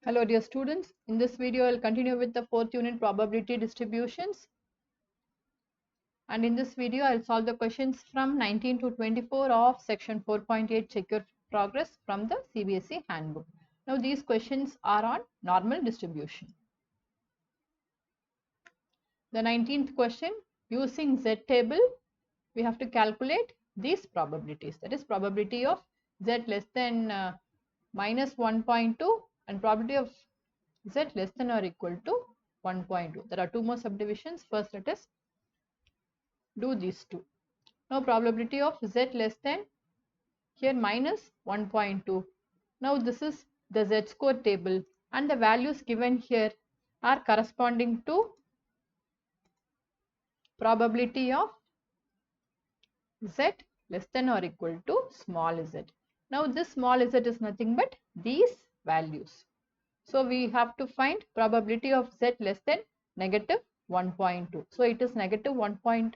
Hello dear students, in this video I will continue with the 4th unit probability distributions, and in this video I will solve the questions from 19 to 24 of section 4.8 check your progress from the CBSE Handbook. Now these questions are on normal distribution. The 19th question, using Z table we have to calculate these probabilities, that is probability of Z less than minus 1.2 and probability of Z less than or equal to 1.2. There are two more subdivisions. First let us do these two. Now probability of Z less than, here minus 1.2. Now this is the Z score table and the values given here are corresponding to probability of Z less than or equal to small z. Now this small z is nothing but these values. So we have to find probability of z less than negative 1.2. So it is negative 1.20.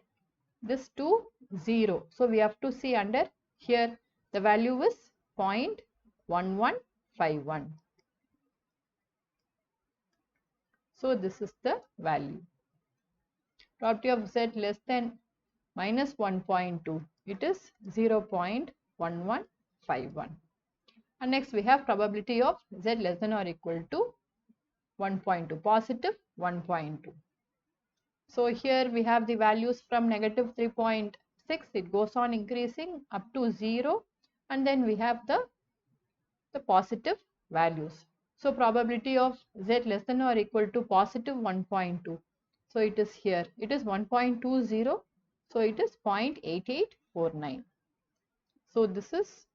So we have to see under here the value is 0.1151. So this is the value. Probability of z less than minus 1.2. It is 0.1151. And next we have probability of z less than or equal to 1.2, positive 1.2. So here we have the values from negative 3.6, it goes on increasing up to 0, and then we have the positive values. So probability of z less than or equal to positive 1.2. So it is here, it is 1.20, so it is 0.8849. So this is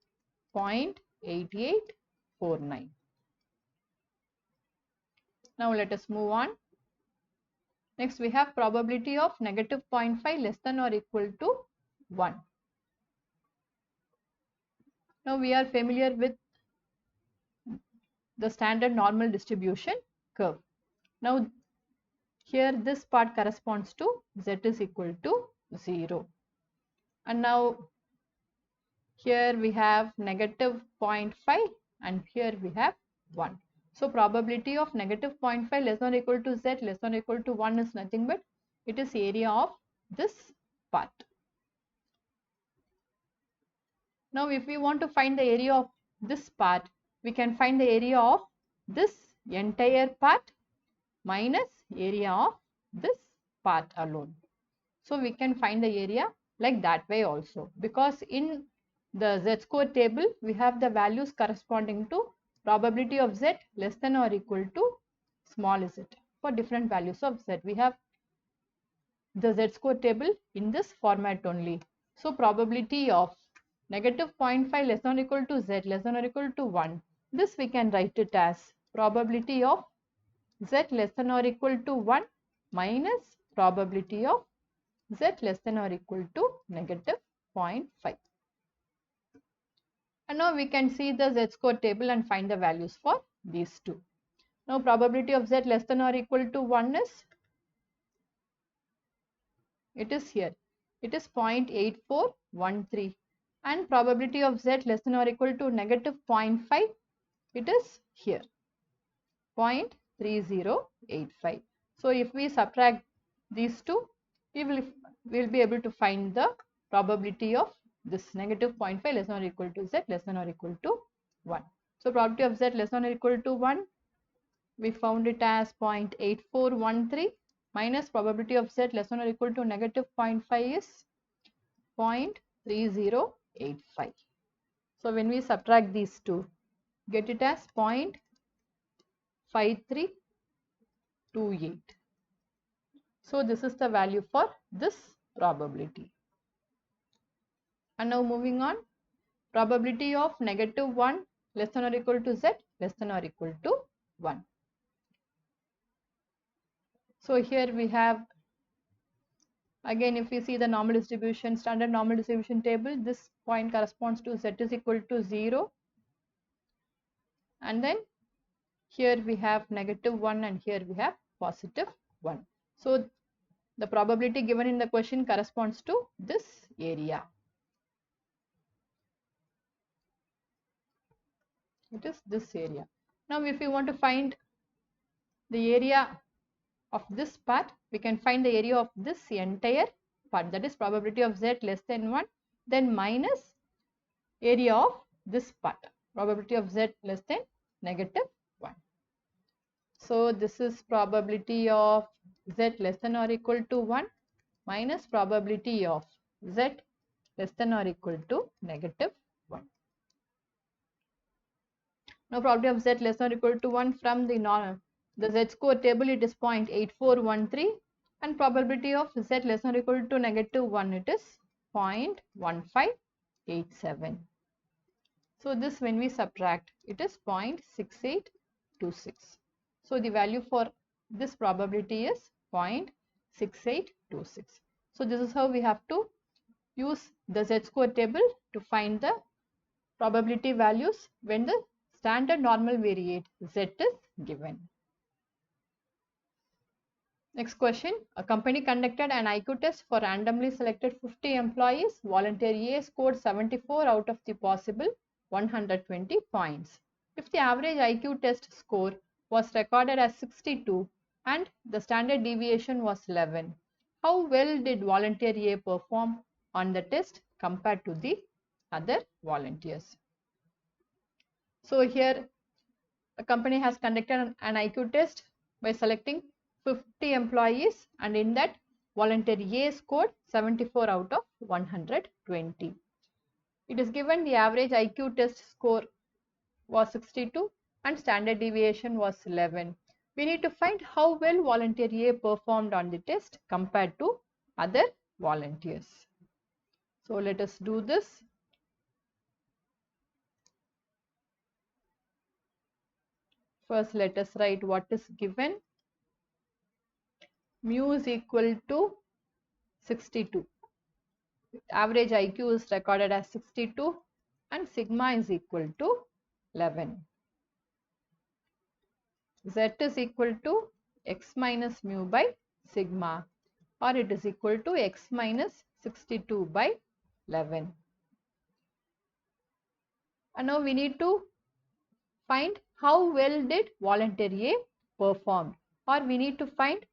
0.8849. Now let us move on. Next we have probability of negative 0.5 less than or equal to 1. Now we are familiar with the standard normal distribution curve. Now here this part corresponds to z is equal to 0. And now here we have negative 0.5 and here we have 1. So probability of negative 0.5 less than or equal to z less than or equal to 1 is nothing but it is area of this part. Now if we want to find the area of this part, we can find the area of this entire part minus area of this part alone. So we can find the area like that way also, because in the Z score table we have the values corresponding to probability of Z less than or equal to small z. For different values of Z we have the Z score table in this format only. So probability of negative 0.5 less than or equal to Z less than or equal to 1, this we can write it as probability of Z less than or equal to 1 minus probability of Z less than or equal to negative 0.5. And now we can see the Z score table and find the values for these two. Now probability of Z less than or equal to 1 is, it is here, it is 0.8413, and probability of Z less than or equal to negative 0.5, it is here, 0.3085. So if we subtract these two, we will be able to find the probability of this negative 0.5 less than or equal to Z less than or equal to 1. So probability of Z less than or equal to 1, we found it as 0.8413 minus probability of Z less than or equal to negative 0.5 is 0.3085. So when we subtract these two, get it as 0.5328. So this is the value for this probability. And now moving on, probability of negative 1 less than or equal to Z less than or equal to 1. So here we have, again if we see the normal distribution, standard normal distribution table, this point corresponds to Z is equal to 0. And then here we have negative 1 and here we have positive 1. So the probability given in the question corresponds to this area. It is this area. Now if we want to find the area of this part, we can find the area of this entire part, that is probability of z less than 1, then minus area of this part, probability of z less than -1. So this is probability of z less than or equal to 1 minus probability of z less than or equal to -1. Now probability of z less than or equal to 1 from the z-score table, it is 0.8413, and probability of z less than or equal to -1, it is 0.1587. So this, when we subtract, it is 0.6826. So the value for this probability is 0.6826. So this is how we have to use the z-score table to find the probability values when the standard normal variate z is given. Next question. A company conducted an IQ test for randomly selected 50 employees. Volunteer A scored 74 out of the possible 120 points. If the average IQ test score was recorded as 62 and the standard deviation was 11, how well did volunteer A perform on the test compared to the other volunteers? So here a company has conducted an IQ test by selecting 50 employees, and in that volunteer A scored 74 out of 120. It is given the average IQ test score was 62 and standard deviation was 11. We need to find how well volunteer A performed on the test compared to other volunteers. So let us do this. First let us write what is given. Mu is equal to 62. Average IQ is recorded as 62 and sigma is equal to 11. Z is equal to x minus mu by sigma, or it is equal to x minus 62 by 11. And now we need to find how well did volunteer A perform, or we need to find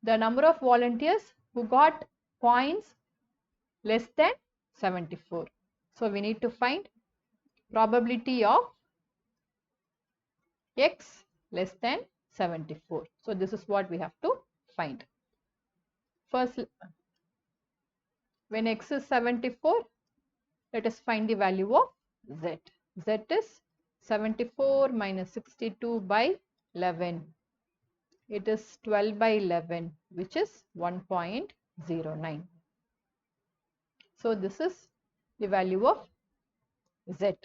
the number of volunteers who got points less than 74. So we need to find probability of x less than 74. So this is what we have to find. First, when x is 74, let us find the value of z. Z is 74 minus 62 by 11. It is 12 by 11, which is 1.09. So this is the value of z.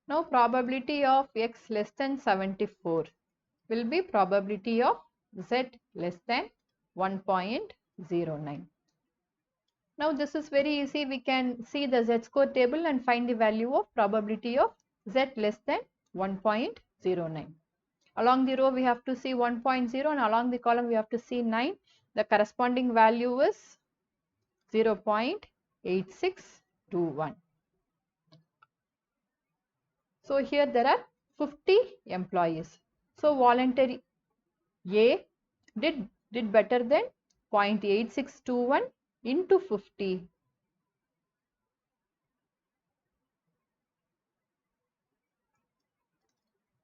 Now probability of x less than 74 will be probability of z less than 1.09. Now this is very easy. We can see the z-score table and find the value of probability of z less than 1.09. Along the row we have to see 1.0 and along the column we have to see 9. The corresponding value is 0.8621. So here there are 50 employees. So volunteer A did better than 0.8621 into 50.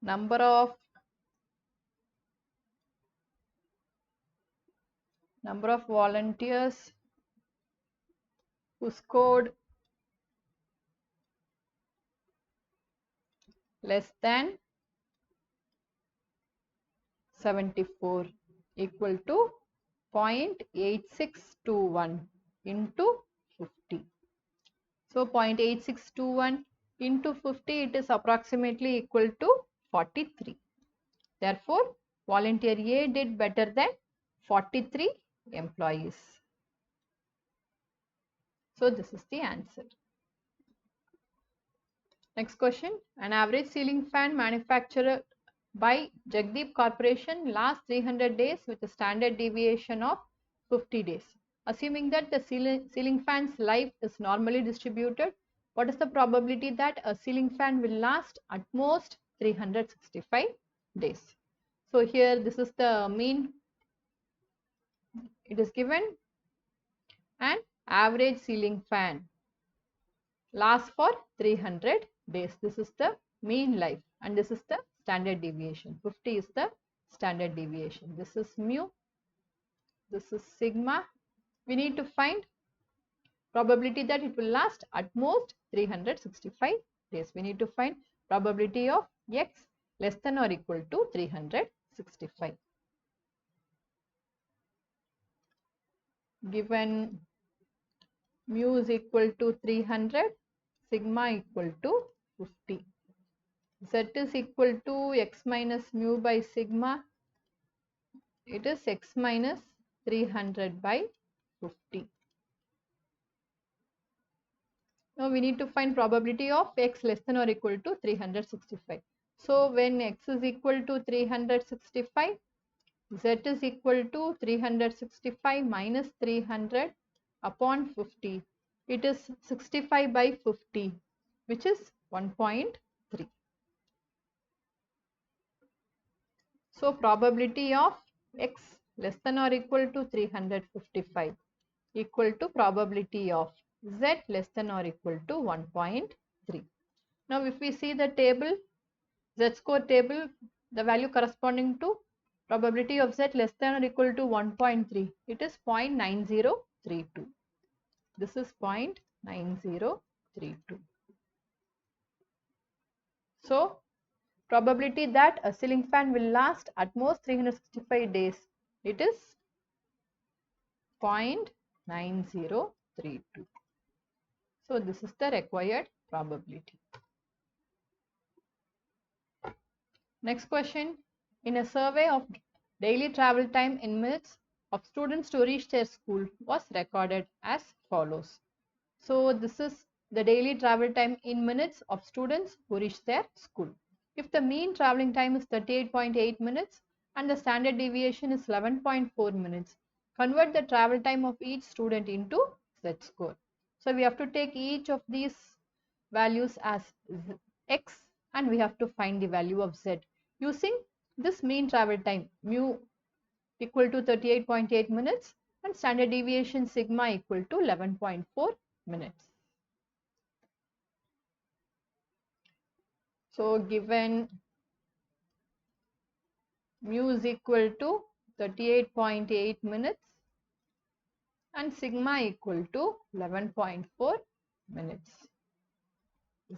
Number of volunteers who scored less than 74 equal to 0.8621 into 50. So 0.8621 into 50, it is approximately equal to 43. Therefore, volunteer A did better than 43 employees. So this is the answer. Next question. An average ceiling fan manufactured by Jagdeep Corporation lasts 300 days with a standard deviation of 50 days. Assuming that the ceiling fan's life is normally distributed, what is the probability that a ceiling fan will last at most 365 days. So here this is the mean. It is given an average ceiling fan lasts for 300 days. This is the mean life and this is the standard deviation. 50 is the standard deviation. This is mu. This is sigma. We need to find probability that it will last at most 365 days. We need to find probability of x less than or equal to 365. Given mu is equal to 300, sigma equal to 50. Z is equal to x minus mu by sigma. It is x minus 300 by 50. Now we need to find probability of x less than or equal to 365. So when x is equal to 365, z is equal to 365 minus 300 upon 50. It is 65 by 50, which is 1.3. So probability of x less than or equal to 355 equal to probability of z less than or equal to 1.3. Now if we see the table, z score table, the value corresponding to probability of z less than or equal to 1.3, it is 0.9032. This is 0.9032. So probability that a ceiling fan will last at most 365 days, it is 0.9032. So this is the required probability. Next question. In a survey of daily travel time in minutes of students to reach their school was recorded as follows. So this is the daily travel time in minutes of students who reach their school. If the mean traveling time is 38.8 minutes and the standard deviation is 11.4 minutes, convert the travel time of each student into z-score. So we have to take each of these values as x and we have to find the value of z using this mean travel time mu equal to 38.8 minutes and standard deviation sigma equal to 11.4 minutes. So given mu is equal to 38.8 minutes and sigma equal to 11.4 minutes.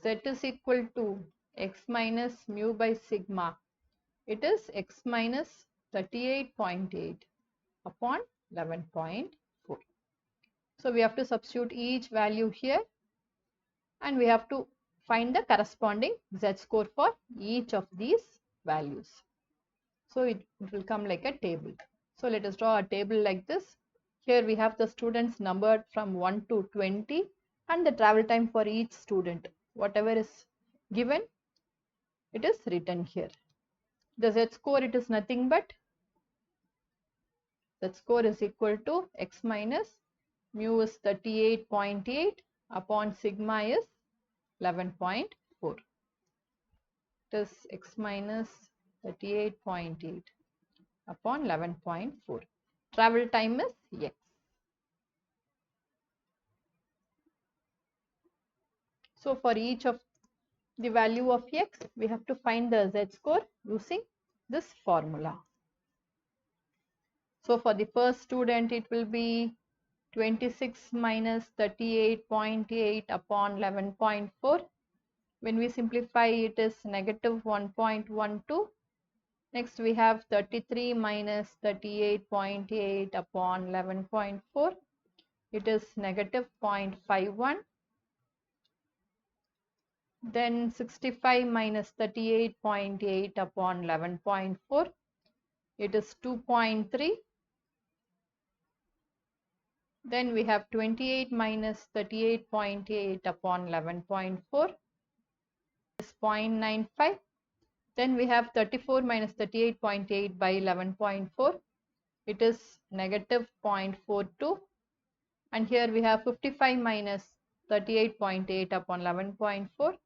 Z is equal to x minus mu by sigma. It is x minus 38.8 upon 11.4. So we have to substitute each value here and we have to find the corresponding z-score for each of these values. So it will come like a table. So let us draw a table like this. Here we have the students numbered from 1 to 20 and the travel time for each student. Whatever is given, it is written here. The z-score, it is nothing but z-score is equal to x minus mu is 38.8 upon sigma is 11.4. It is x minus 38.8 upon 11.4. Travel time is x. So for each of the value of x, we have to find the z-score using this formula. So for the first student, it will be 26 minus 38.8 upon 11.4. When we simplify, it is negative 1.12. Next, we have 33 minus 38.8 upon 11.4. It is negative 0.51. Then 65 minus 38.8 upon 11.4. It is 2.3. Then we have 28 minus 38.8 upon 11.4 is 0.95. Then we have 34 minus 38.8 by 11.4. It is negative 0.42. And here we have 55 minus 38.8 upon 11.4.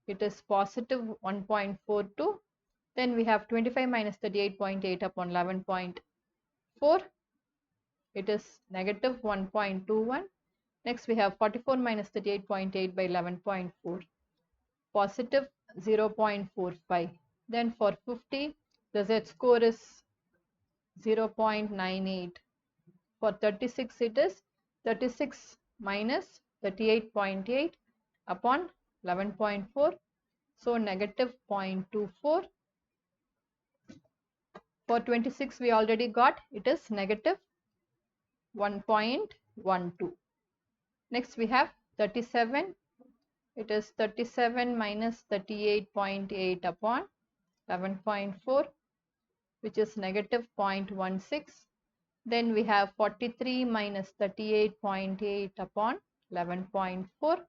it is positive 1.42. Then we have 25 minus 38.8 upon 11.4. It is negative 1.21. Next we have 44 minus 38.8 by 11.4. Positive 0.45. Then for 50, the z-score is 0.98. For 36, it is 36 minus 38.8 upon 11.4. So negative 0.24. For 26, we already got, it is negative 1.12. Next, we have 37. It is 37 minus 38.8 upon 11.4, which is negative 0.16. Then we have 43 minus 38.8 upon 11.4,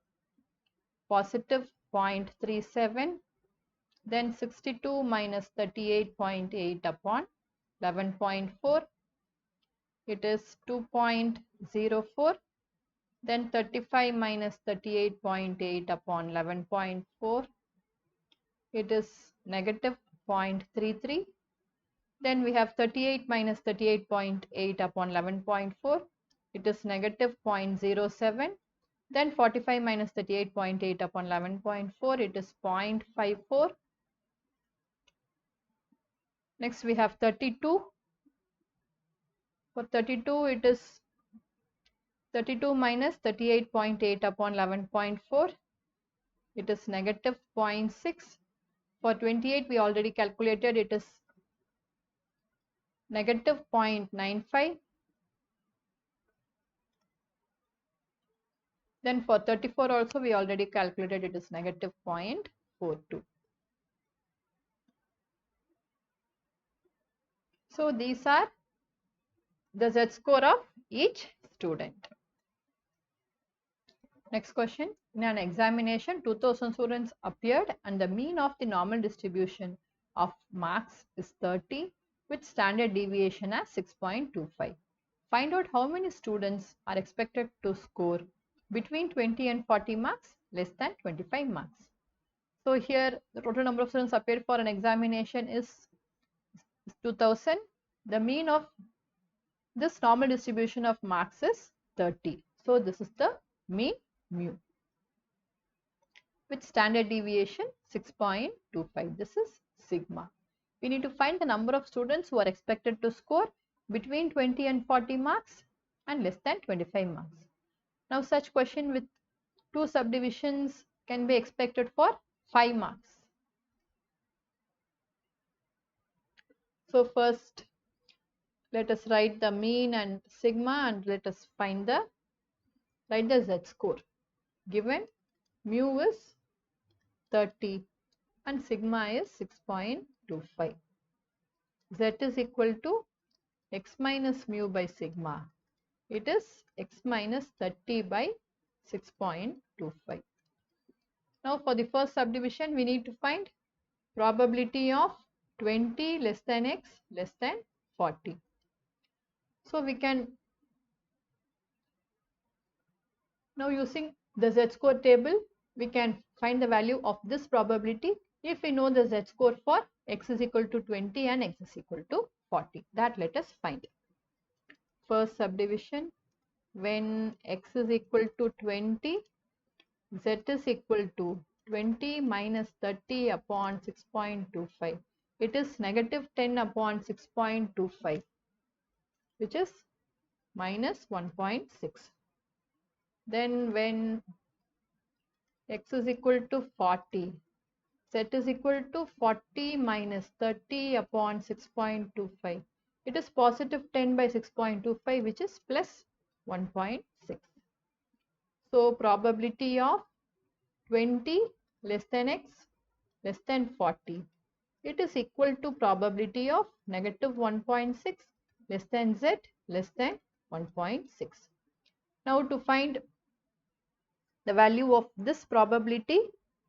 positive 0.37. Then 62 minus 38.8 upon 11.4, it is 2.04. Then 35 minus 38.8 upon 11.4, it is negative 0.33. Then we have 38 minus 38.8 upon 11.4, it is negative 0.07. Then 45 minus 38.8 upon 11.4, it is 0.54. Next we have 32. For 32, it is 32 minus 38.8 upon 11.4, it is negative 0.6. For 28, we already calculated, it is negative 0.95. Then for 34 also, we already calculated, it is negative 0.42. So these are the z-score of each student. Next question. In an examination, 2000 students appeared and the mean of the normal distribution of marks is 30 with standard deviation as 6.25. Find out how many students are expected to score between 20 and 40 marks, less than 25 marks. So here the total number of students appeared for an examination is 2000. The mean of this normal distribution of marks is 30. So this is the mean mu with standard deviation 6.25. This is sigma. We need to find the number of students who are expected to score between 20 and 40 marks and less than 25 marks. Now such question with two subdivisions can be expected for 5 marks. So first let us write the mean and sigma and let us find the z-score. Given mu is 30 and sigma is 6.25. Z is equal to x minus mu by sigma. It is x minus 30 by 6.25. Now for the first subdivision, we need to find probability of 20 less than x less than 40. So we can now using the z-score table, we can find the value of this probability if we know the z-score for x is equal to 20 and x is equal to 40. That let us find. First subdivision, when x is equal to 20, z is equal to 20 minus 30 upon 6.25. It is negative 10 upon 6.25, which is minus 1.6. Then when x is equal to 40, z is equal to 40 minus 30 upon 6.25. It is positive 10 by 6.25, which is plus 1.6. So probability of 20 less than x less than 40. It is equal to probability of negative 1.6 less than z less than 1.6. Now to find the value of this probability,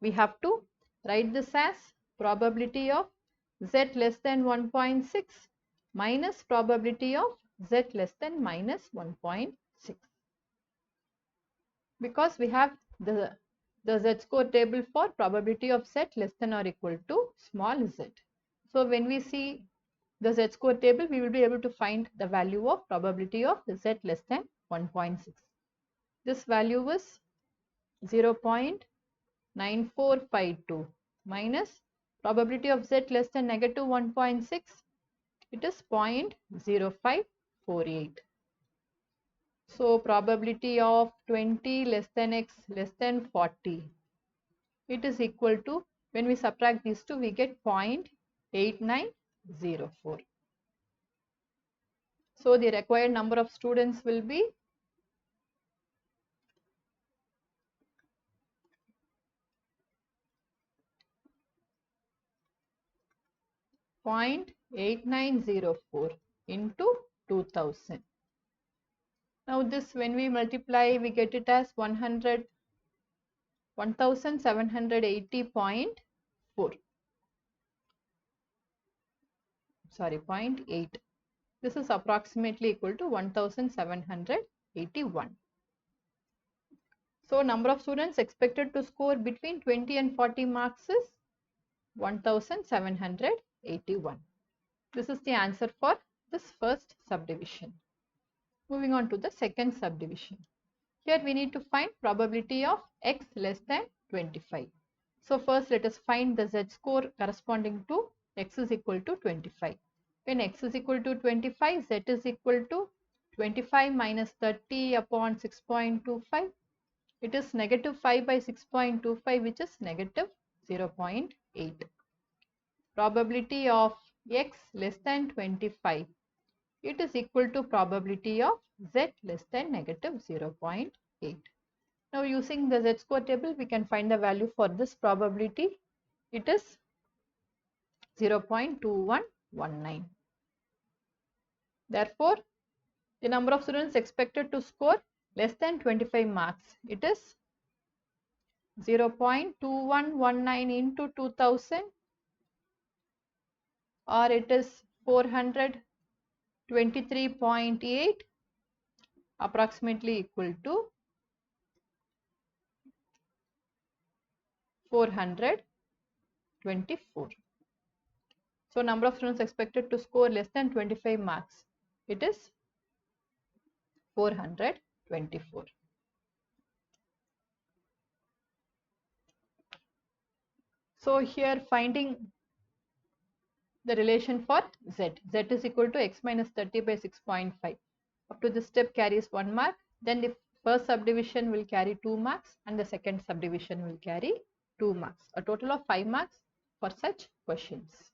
we have to write this as probability of z less than 1.6 minus probability of z less than minus 1.6. Because we have the the z-score table for probability of z less than or equal to small z. So when we see the z-score table, we will be able to find the value of probability of z less than 1.6. This value was 0.9452 minus probability of z less than negative 1.6. It is 0.0548. So probability of 20 less than x less than 40. It is equal to, when we subtract these two, we get 0.8904. So the required number of students will be 0.8904 into 2000. Now this, when we multiply, we get it as 1780.4. Sorry, 0.8. This is approximately equal to 1781. So number of students expected to score between 20 and 40 marks is 1781. This is the answer for this first subdivision. Moving on to the second subdivision. Here we need to find probability of x less than 25. So first let us find the z-score corresponding to x is equal to 25. When x is equal to 25, z is equal to 25 minus 30 upon 6.25. It is negative 5 by 6.25, which is negative 0.8. Probability of x less than 25. It is equal to probability of z less than negative 0.8. Now using the z-score table, we can find the value for this probability. It is 0.2119. Therefore, the number of students expected to score less than 25 marks. It is 0.2119 into 2000, or it is 423.8, approximately equal to 424. So number of students expected to score less than 25 marks. It is 424. So here finding the relation for z. Z is equal to x minus 30 by 6.5. Up to this step carries 1 mark. Then the first subdivision will carry 2 marks and the second subdivision will carry 2 marks. A total of 5 marks for such questions.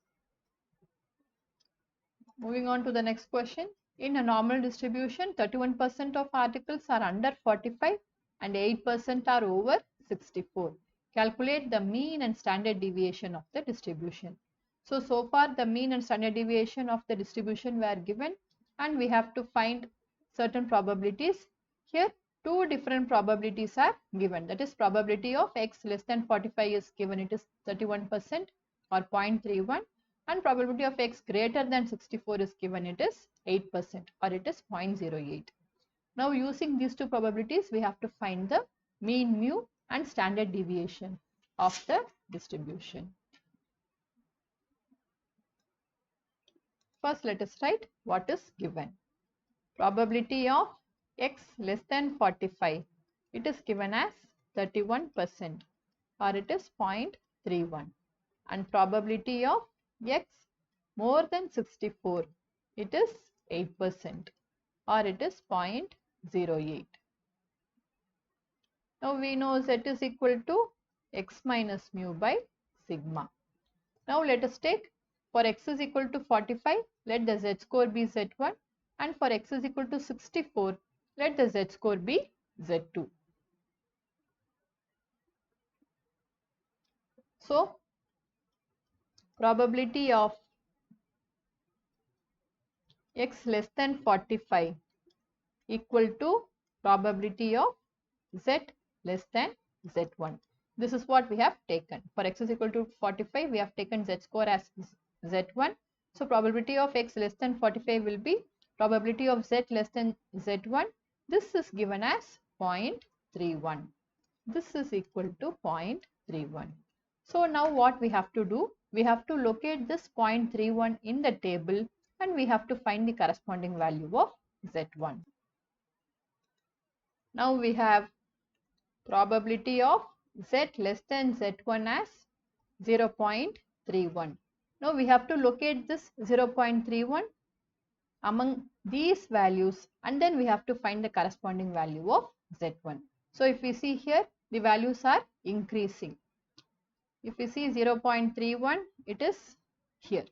Moving on to the next question. In a normal distribution, 31% of articles are under 45 and 8% are over 64. Calculate the mean and standard deviation of the distribution. So far the mean and standard deviation of the distribution were given and we have to find certain probabilities. Here two different probabilities are given. That is, probability of x less than 45 is given. It is 31% or 0.31. And probability of x greater than 64 is given. It is 8% or it is 0.08. Now using these two probabilities, we have to find the mean, mu and standard deviation of the distribution. First let us write what is given. Probability of x less than 45. It is given as 31% or it is 0.31. And probability of x more than 64. It is 8% or it is 0.08. Now we know z is equal to x minus mu by sigma. Now let us take, for x is equal to 45, let the z-score be z1, and for x is equal to 64, let the z-score be z2. So probability of x less than 45 equal to probability of z less than z1. This is what we have taken. For x is equal to 45, we have taken z-score as z1. So probability of x less than 45 will be probability of z less than z1. This is given as 0.31. This is equal to 0.31. So now what we have to do? We have to locate this 0.31 in the table and we have to find the corresponding value of Z1. Now we have probability of Z less than Z1 as 0.31. Now we have to locate this 0.31 among these values and then we have to find the corresponding value of Z1. So if we see here, the values are increasing. If we see 0.31, it is here.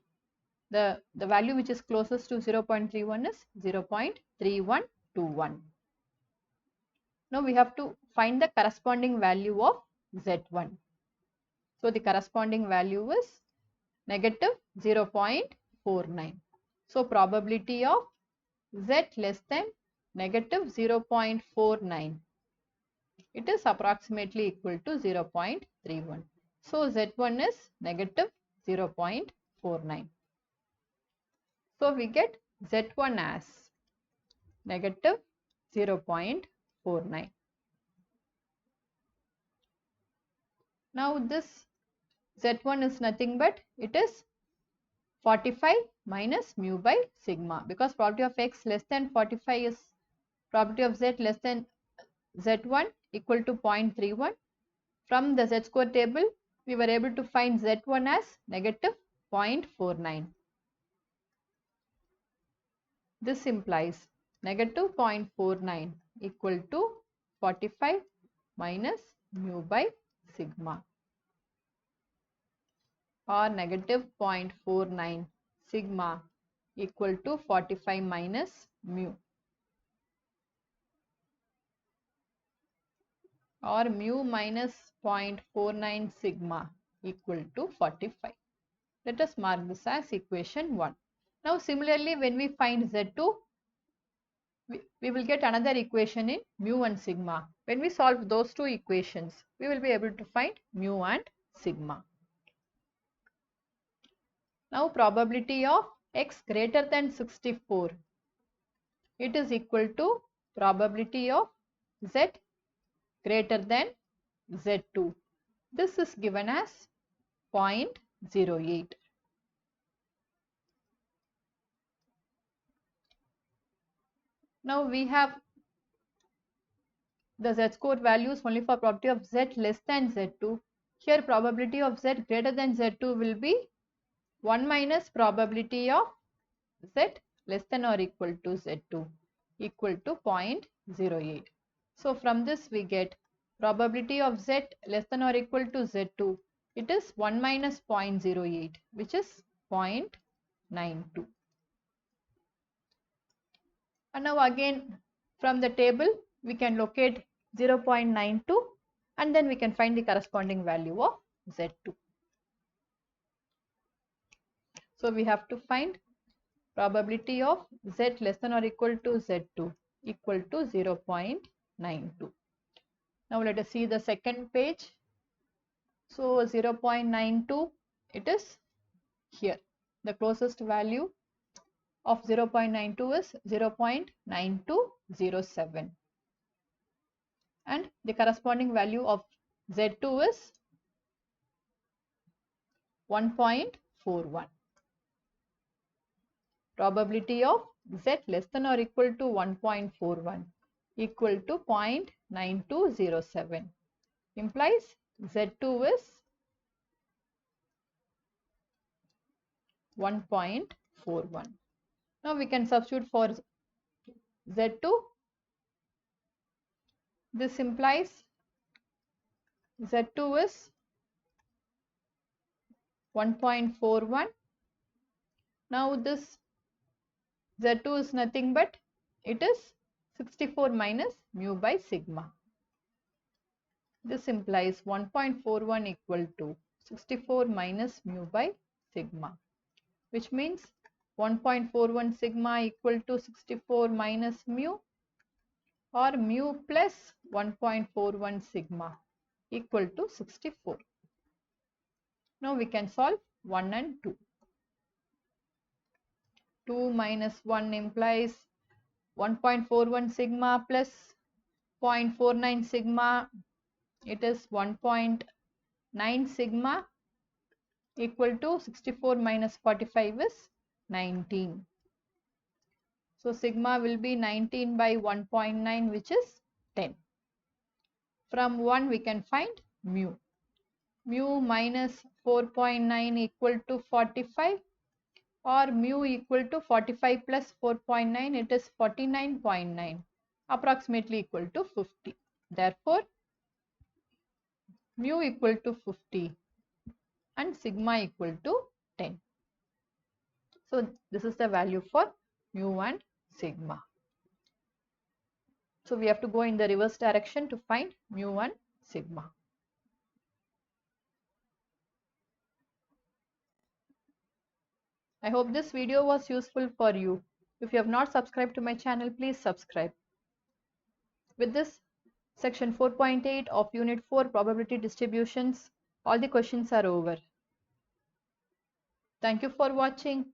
The value which is closest to 0.31 is 0.3121. Now we have to find the corresponding value of Z1. So the corresponding value is negative 0.49. So probability of Z less than negative 0.49. It is approximately equal to 0.31. So Z1 is negative 0.49. So we get Z1 as negative 0.49. Now this Z1 is nothing but it is 45 minus mu by sigma, because probability of x less than 45 is probability of z less than Z1 equal to 0.31. From the z-score table, we were able to find Z1 as negative 0.49. This implies negative 0.49 equal to 45 minus mu by sigma, or negative 0.49 sigma equal to 45 minus mu, or mu minus 0.49 sigma equal to 45. Let us mark this as equation 1. Now similarly, when we find Z2, we will get another equation in mu and sigma. When we solve those two equations, we will be able to find mu and sigma. Now probability of x greater than 64, it is equal to probability of z greater than Z2. This is given as 0.08. Now we have the z-score values only for probability of z less than Z2. Here probability of z greater than Z2 will be 1 minus probability of z less than or equal to Z2 equal to 0.08. So from this we get probability of z less than or equal to Z2. It is 1 minus 0.08, which is 0.92. And now again from the table we can locate 0.92 and then we can find the corresponding value of Z2. So we have to find probability of z less than or equal to Z2 equal to 0.92. Now let us see the second page. So 0.92, it is here. The closest value of 0.92 is 0.9207. And the corresponding value of Z2 is 1.41. Probability of z less than or equal to 1.41 equal to 0.9207 implies Z2 is 1.41. Now we can substitute for Z2. This implies Z2 is 1.41. Now this Z2 is nothing but it is 64 minus mu by sigma. This implies 1.41 equal to 64 minus mu by sigma, which means 1.41 sigma equal to 64 minus mu, or mu plus 1.41 sigma equal to 64. Now we can solve 1 and 2. 2 minus 1 implies 1.41 sigma plus 0.49 sigma it is 1.9 sigma equal to 64 minus 45 is 19. So sigma will be 19 by 1.9, which is 10. From 1 we can find mu. Mu minus 4.9 equal to 45, or mu equal to 45 plus 4.9, it is 49.9, approximately equal to 50. Therefore, mu equal to 50 and sigma equal to 10. So this is the value for mu and sigma. So we have to go in the reverse direction to find mu and sigma. I hope this video was useful for you. If you have not subscribed to my channel, please subscribe. With this, section 4.8 of Unit 4 Probability Distributions, all the questions are over. Thank you for watching.